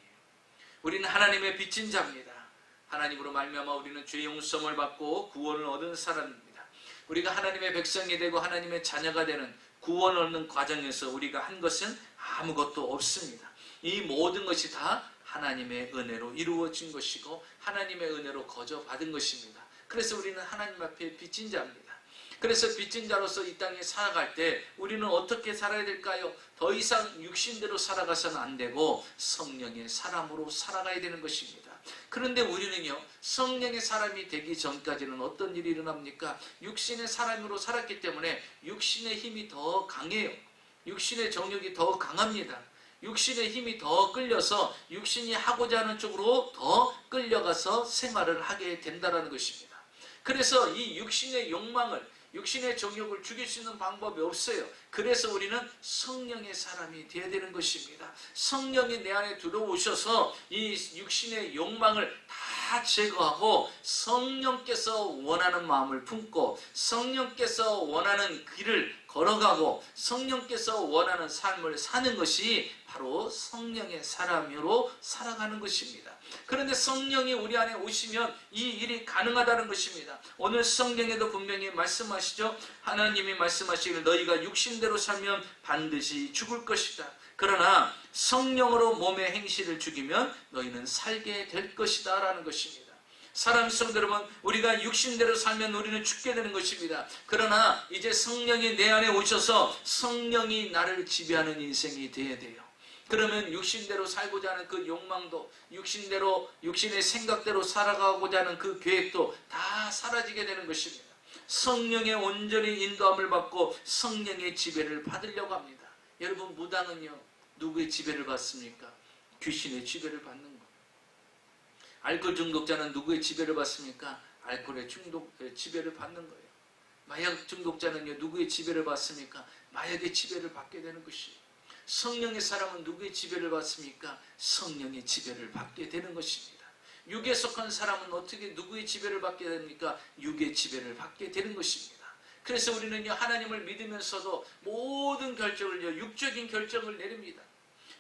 Speaker 1: 우리는 하나님의 빚진 자입니다. 하나님으로 말미암아 우리는 죄 용서를 받고 구원을 얻은 사람입니다. 우리가 하나님의 백성이 되고 하나님의 자녀가 되는 구원을 얻는 과정에서 우리가 한 것은 아무것도 없습니다. 이 모든 것이 다 하나님의 은혜로 이루어진 것이고 하나님의 은혜로 거저 받은 것입니다. 그래서 우리는 하나님 앞에 빚진 자입니다. 그래서 빚진 자로서 이 땅에 살아갈 때 우리는 어떻게 살아야 될까요? 더 이상 육신대로 살아가서는 안 되고 성령의 사람으로 살아가야 되는 것입니다. 그런데 우리는요, 성령의 사람이 되기 전까지는 어떤 일이 일어납니까? 육신의 사람으로 살았기 때문에 육신의 힘이 더 강해요. 육신의 정욕이 더 강합니다. 육신의 힘이 더 끌려서 육신이 하고자 하는 쪽으로 더 끌려가서 생활을 하게 된다는 것입니다. 그래서 이 육신의 욕망을, 육신의 정욕을 죽일 수 있는 방법이 없어요. 그래서 우리는 성령의 사람이 되어야 되는 것입니다. 성령이 내 안에 들어오셔서 이 육신의 욕망을 다 제거하고 성령께서 원하는 마음을 품고 성령께서 원하는 길을 걸어가고 성령께서 원하는 삶을 사는 것이 바로 성령의 사람으로 살아가는 것입니다. 그런데 성령이 우리 안에 오시면 이 일이 가능하다는 것입니다. 오늘 성경에도 분명히 말씀하시죠. 하나님이 말씀하시기를 너희가 육신대로 살면 반드시 죽을 것이다. 그러나 성령으로 몸의 행실을 죽이면 너희는 살게 될 것이다 라는 것입니다. 사랑하는 성도 여러분, 우리가 육신대로 살면 우리는 죽게 되는 것입니다. 그러나 이제 성령이 내 안에 오셔서 성령이 나를 지배하는 인생이 되어야 돼요. 그러면 육신대로 살고자 하는 그 욕망도, 육신대로, 육신의 생각대로 살아가고자 하는 그 계획도 다 사라지게 되는 것입니다. 성령의 온전히 인도함을 받고 성령의 지배를 받으려고 합니다. 여러분, 무당은요, 누구의 지배를 받습니까? 귀신의 지배를 받는 거예요. 알코올 중독자는 누구의 지배를 받습니까? 알코올의 지배를 받는 거예요. 마약 중독자는요, 누구의 지배를 받습니까? 마약의 지배를 받게 되는 것이에요. 성령의 사람은 누구의 지배를 받습니까? 성령의 지배를 받게 되는 것입니다. 육에 속한 사람은 어떻게 누구의 지배를 받게 됩니까? 육의 지배를 받게 되는 것입니다. 그래서 우리는요, 하나님을 믿으면서도 모든 결정을요, 육적인 결정을 내립니다.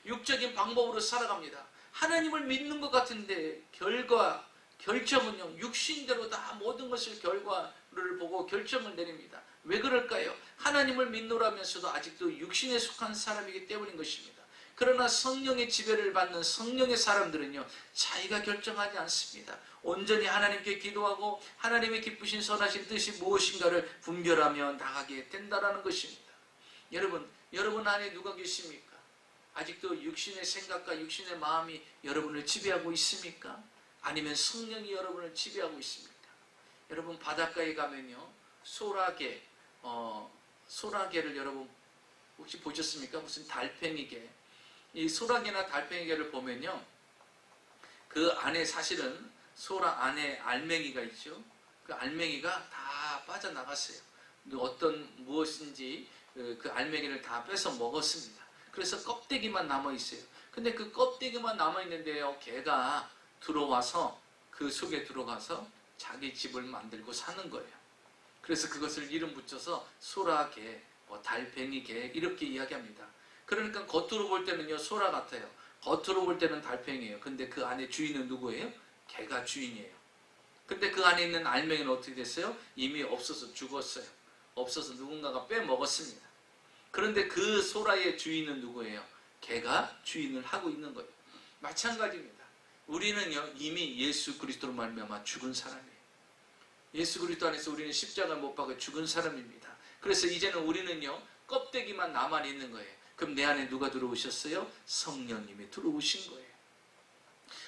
Speaker 1: 육적인 방법으로 살아갑니다. 하나님을 믿는 것 같은데 결정은요, 육신대로 다 모든 것을 결과를 보고 결정을 내립니다. 왜 그럴까요? 하나님을 믿노라면서도 아직도 육신에 속한 사람이기 때문인 것입니다. 그러나 성령의 지배를 받는 성령의 사람들은요, 자기가 결정하지 않습니다. 온전히 하나님께 기도하고 하나님의 기쁘신 선하신 뜻이 무엇인가를 분별하며 나가게 된다는 것입니다. 여러분 안에 누가 계십니까? 아직도 육신의 생각과 육신의 마음이 여러분을 지배하고 있습니까? 아니면 성령이 여러분을 지배하고 있습니까? 여러분, 바닷가에 가면요, 소라게를 여러분 혹시 보셨습니까? 무슨 달팽이게. 이 소라게나 달팽이게를 보면요, 그 안에 사실은 소라 안에 알맹이가 있죠. 그 알맹이가 다 빠져나갔어요. 무엇인지 그 알맹이를 다 뺏어 먹었습니다. 그래서 껍데기만 남아있어요. 근데 그 껍데기만 남아있는데요, 개가 들어와서 그 속에 들어가서 자기 집을 만들고 사는 거예요. 그래서 그것을 이름 붙여서 소라개, 달팽이개 이렇게 이야기합니다. 그러니까 겉으로 볼 때는요, 소라 같아요. 겉으로 볼 때는 달팽이에요. 근데 그 안에 주인은 누구예요? 개가 주인이에요. 근데 그 안에 있는 알맹이는 어떻게 됐어요? 이미 없어서 죽었어요. 없어서 누군가가 빼먹었습니다. 그런데 그 소라의 주인은 누구예요? 개가 주인을 하고 있는 거예요. 마찬가지입니다. 우리는요 이미 예수 그리스도로 말미암아 죽은 사람이에요. 예수 그리스도 안에서 우리는 십자가를 못 박아 죽은 사람입니다. 그래서 이제는 우리는요 껍데기만 남아 있는 거예요. 그럼 내 안에 누가 들어오셨어요? 성령님이 들어오신 거예요.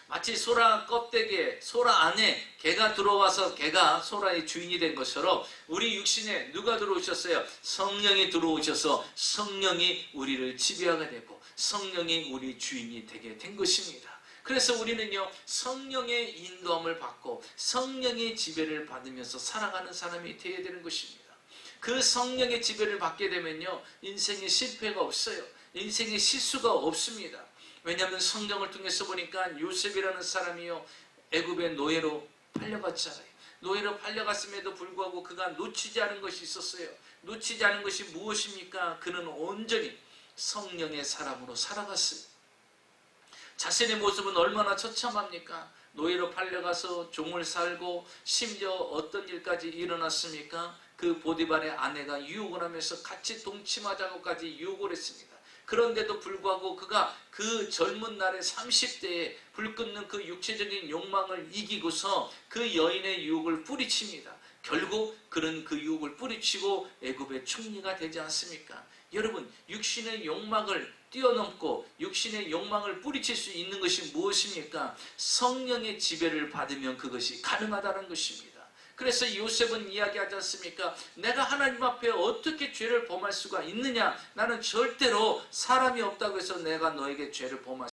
Speaker 1: 마치 소라 껍데기에, 소라 안에 개가 들어와서 개가 소라의 주인이 된 것처럼 우리 육신에 누가 들어오셨어요? 성령이 들어오셔서 성령이 우리를 지배하게 되고 성령이 우리 주인이 되게 된 것입니다. 그래서 우리는요 성령의 인도함을 받고 성령의 지배를 받으면서 살아가는 사람이 되어야 되는 것입니다. 그 성령의 지배를 받게 되면요 인생에 실패가 없어요. 인생에 실수가 없습니다. 왜냐하면 성경을 통해서 보니까 요셉이라는 사람이요 애굽의 노예로 팔려갔잖아요. 노예로 팔려갔음에도 불구하고 그가 놓치지 않은 것이 있었어요. 놓치지 않은 것이 무엇입니까? 그는 온전히 성령의 사람으로 살아갔어요. 자신의 모습은 얼마나 처참합니까? 노예로 팔려가서 종을 살고 심지어 어떤 일까지 일어났습니까? 그 보디발의 아내가 유혹을 하면서 같이 동침하자고까지 유혹을 했습니다. 그런데도 불구하고 그가 그 젊은 날에 30대에 불끓는 그 육체적인 욕망을 이기고서 그 여인의 유혹을 뿌리칩니다. 결국 그는 그 유혹을 뿌리치고 애굽의 총리가 되지 않습니까? 여러분 육신의 욕망을 뛰어넘고 육신의 욕망을 뿌리칠 수 있는 것이 무엇입니까? 성령의 지배를 받으면 그것이 가능하다는 것입니다. 그래서 요셉은 이야기하지 않습니까? 내가 하나님 앞에 어떻게 죄를 범할 수가 있느냐? 나는 절대로 사람이 없다고 해서 내가 너에게 죄를 범할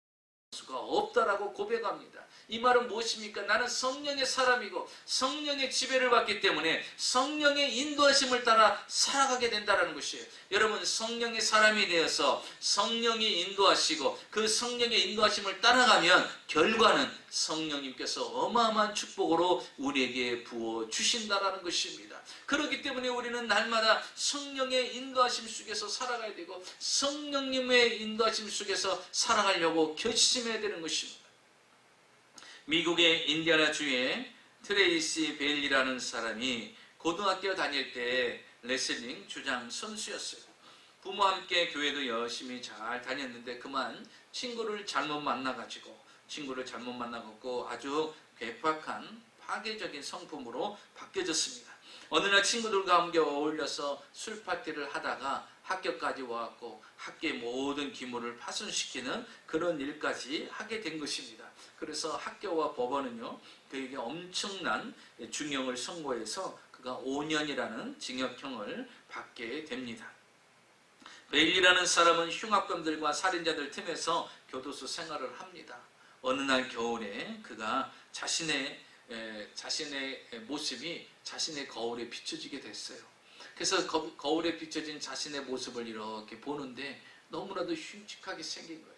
Speaker 1: 수가 없다라고 고백합니다. 이 말은 무엇입니까? 나는 성령의 사람이고 성령의 지배를 받기 때문에 성령의 인도하심을 따라 살아가게 된다는 것이에요. 여러분 성령의 사람이 되어서 성령이 인도하시고 그 성령의 인도하심을 따라가면 결과는 성령님께서 어마어마한 축복으로 우리에게 부어주신다는 것입니다. 그렇기 때문에 우리는 날마다 성령의 인도하심 속에서 살아가야 되고 성령님의 인도하심 속에서 살아가려고 결심해야 되는 것입니다. 미국의 인디아나주의 트레이시 베일리라는 사람이 고등학교 다닐 때 레슬링 주장 선수였어요. 부모와 함께 교회도 열심히 잘 다녔는데 그만 친구를 잘못 만나가지고 아주 괴팍한 파괴적인 성품으로 바뀌어졌습니다. 어느 날 친구들과 함께 어울려서 술 파티를 하다가 학교까지 와갖고 학교의 모든 기물을 파손시키는 그런 일까지 하게 된 것입니다. 그래서 학교와 법원은요 그에게 엄청난 중형을 선고해서 그가 5년이라는 징역형을 받게 됩니다. 베일리라는 사람은 흉악범들과 살인자들 틈에서 교도소 생활을 합니다. 어느 날 겨울에 그가 자신의 모습이 자신의 거울에 비춰지게 됐어요. 그래서 거울에 비춰진 자신의 모습을 이렇게 보는데 너무나도 흉측하게 생긴 거예요.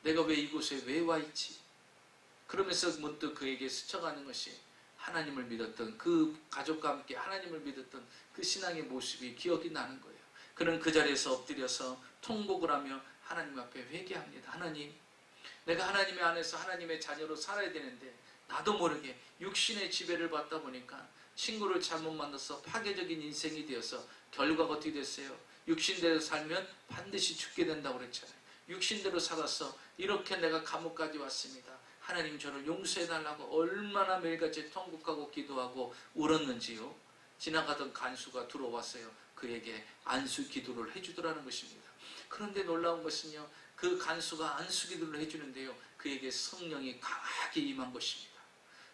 Speaker 1: 내가 왜 이곳에 왜 와 있지? 그러면서 문득 그에게 스쳐가는 것이 하나님을 믿었던 그 가족과 함께 하나님을 믿었던 그 신앙의 모습이 기억이 나는 거예요. 그는 그 자리에서 엎드려서 통곡을 하며 하나님 앞에 회개합니다. 하나님, 내가 하나님의 안에서 하나님의 자녀로 살아야 되는데 나도 모르게 육신의 지배를 받다 보니까 친구를 잘못 만나서 파괴적인 인생이 되어서 결과가 어떻게 됐어요? 육신대로 살면 반드시 죽게 된다고 그랬잖아요. 육신대로 살아서 이렇게 내가 감옥까지 왔습니다. 하나님 저를 용서해달라고 얼마나 매일같이 통곡하고 기도하고 울었는지요. 지나가던 간수가 들어왔어요. 그에게 안수 기도를 해주더라는 것입니다. 그런데 놀라운 것은요. 그 간수가 안수 기도를 해주는데요. 그에게 성령이 강하게 임한 것입니다.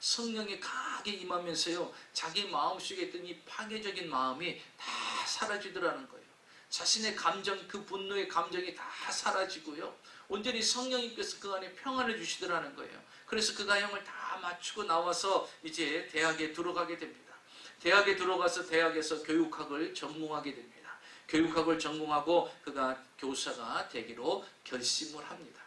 Speaker 1: 성령이 강하게 임하면서요. 자기 마음속에 있던 이 파괴적인 마음이 다 사라지더라는 거예요. 자신의 감정, 그 분노의 감정이 다 사라지고요. 온전히 성령님께서 그 안에 평안을 주시더라는 거예요. 그래서 그가 형을 다 맞추고 나와서 이제 대학에 들어가게 됩니다. 대학에 들어가서 대학에서 교육학을 전공하게 됩니다. 교육학을 전공하고 그가 교사가 되기로 결심을 합니다.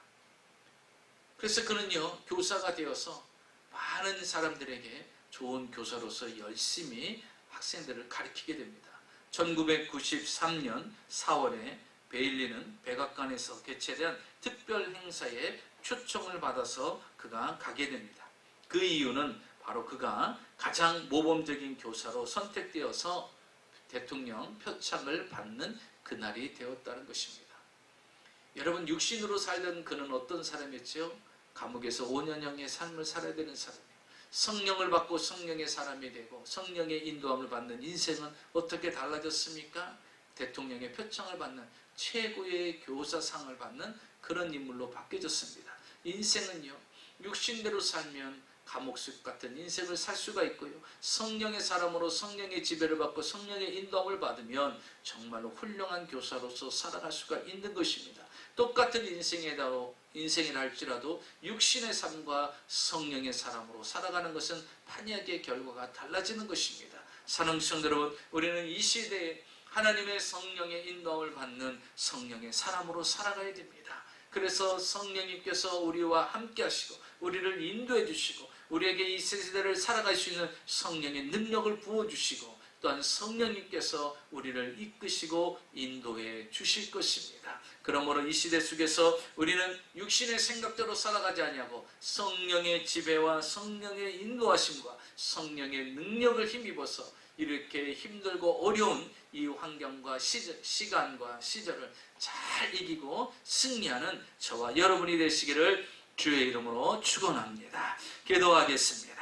Speaker 1: 그래서 그는요, 교사가 되어서 많은 사람들에게 좋은 교사로서 열심히 학생들을 가르치게 됩니다. 1993년 4월에 베일리는 백악관에서 개최된 특별 행사에 초청을 받아서 그가 가게 됩니다. 그 이유는 바로 그가 가장 모범적인 교사로 선택되어서 대통령 표창을 받는 그날이 되었다는 것입니다. 여러분, 육신으로 살던 그는 어떤 사람이었죠? 감옥에서 5년형의 삶을 살아야 되는 사람이에요. 성령을 받고 성령의 사람이 되고 성령의 인도함을 받는 인생은 어떻게 달라졌습니까? 대통령의 표창을 받는 최고의 교사상을 받는 그런 인물로 바뀌어졌습니다. 인생은요, 육신대로 살면 감옥숲 같은 인생을 살 수가 있고요, 성령의 사람으로 성령의 지배를 받고 성령의 인도함을 받으면 정말로 훌륭한 교사로서 살아갈 수가 있는 것입니다. 똑같은 인생이라 할지라도 육신의 삶과 성령의 사람으로 살아가는 것은 판이하게 결과가 달라지는 것입니다. 사랑하는 성도 여러분, 우리는 이 시대에 하나님의 성령의 인도함을 받는 성령의 사람으로 살아가야 됩니다. 그래서 성령님께서 우리와 함께 하시고 우리를 인도해 주시고 우리에게 이 세대를 살아갈 수 있는 성령의 능력을 부어주시고 또한 성령님께서 우리를 이끄시고 인도해 주실 것입니다. 그러므로 이 시대 속에서 우리는 육신의 생각대로 살아가지 아니하고 성령의 지배와 성령의 인도하심과 성령의 능력을 힘입어서 이렇게 힘들고 어려운 이 환경과 시간과 시절을 잘 이기고 승리하는 저와 여러분이 되시기를 주의 이름으로 축원합니다. 기도하겠습니다.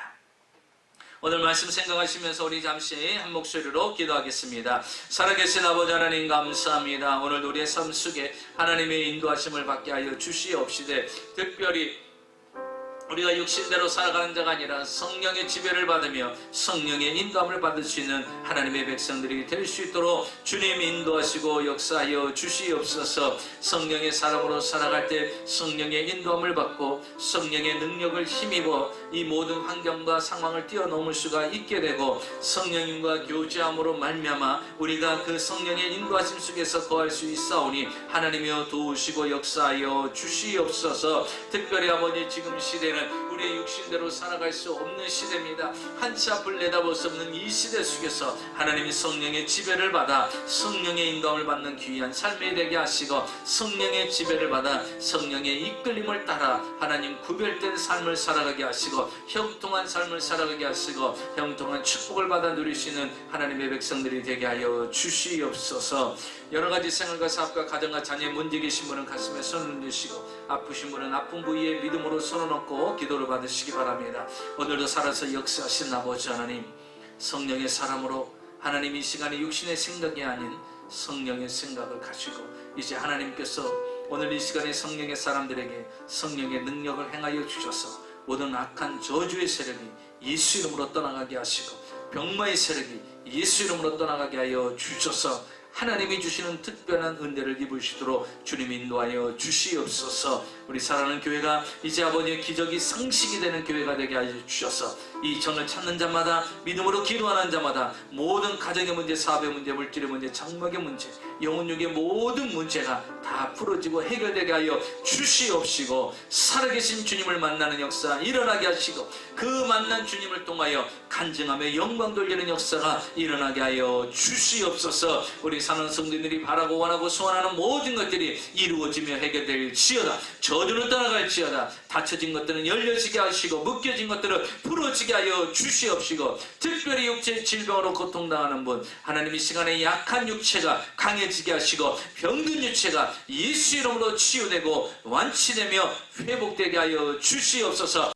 Speaker 1: 오늘 말씀 생각하시면서 우리 잠시 한 목소리로 기도하겠습니다. 살아계신 아버지 하나님, 감사합니다. 오늘 우리의 삶 속에 하나님의 인도하심을 받게 하여 주시옵시되, 특별히 우리가 육신대로 살아가는 자가 아니라 성령의 지배를 받으며 성령의 인도함을 받을 수 있는 하나님의 백성들이 될 수 있도록 주님 인도하시고 역사하여 주시옵소서. 성령의 사람으로 살아갈 때 성령의 인도함을 받고 성령의 능력을 힘입어 이 모든 환경과 상황을 뛰어넘을 수가 있게 되고 성령님과 교제함으로 말미암아 우리가 그 성령의 인도하심 속에서 거할 수 있사오니 하나님이여 도우시고 역사하여 주시옵소서. 특별히 아버지, 지금 시대는 우리의 육신대로 살아갈 수 없는 시대입니다. 한치 앞을 내다볼 수 없는 이 시대 속에서 하나님이 성령의 지배를 받아 성령의 인도함을 받는 귀한 삶이 되게 하시고 성령의 지배를 받아 성령의 이끌림을 따라 하나님 구별된 삶을 살아가게 하시고 형통한 삶을 살아가게 하시고 형통한 축복을 받아 누리시는 하나님의 백성들이 되게 하여 주시옵소서. 여러가지 생활과 사업과 가정과 자녀의 문제 계신 분은 가슴에 손을 넣으시고 아프신 분은 아픈 부위에 믿음으로 손을 얹고 기도를 받으시기 바랍니다. 오늘도 살아서 역사하신 아버지 하나님, 성령의 사람으로 하나님 이 시간에 육신의 생각이 아닌 성령의 생각을 가지고 이제 하나님께서 오늘 이 시간에 성령의 사람들에게 성령의 능력을 행하여 주셔서 모든 악한 저주의 세력이 예수 이름으로 떠나가게 하시고 병마의 세력이 예수 이름으로 떠나가게 하여 주셔서 하나님이 주시는 특별한 은혜를 입으시도록 주님 인도하여 주시옵소서. 우리 사랑하는 교회가 이제 아버지의 기적이 상식이 되는 교회가 되게 하여 주셔서 이 전을 찾는 자마다 믿음으로 기도하는 자마다 모든 가정의 문제, 사업의 문제, 물질의 문제, 장막의 문제, 영혼육의 모든 문제가 다 풀어지고 해결되게 하여 주시옵시고 살아계신 주님을 만나는 역사 일어나게 하시고 그 만난 주님을 통하여 간증하며 영광 돌리는 역사가 일어나게 하여 주시옵소서. 우리 사는 성도들이 바라고 원하고 소원하는 모든 것들이 이루어지며 해결될지어다. 저주는 떠나갈지어다. 닫혀진 것들은 열려지게 하시고 묶여진 것들은 풀어지게 하여 주시옵시고 특별히 육체의 질병으로 고통당하는 분 하나님 이 시간에 약한 육체가 강해지게 하시고 병든 육체가 예수 이름으로 치유되고 완치되며 회복되게 하여 주시옵소서.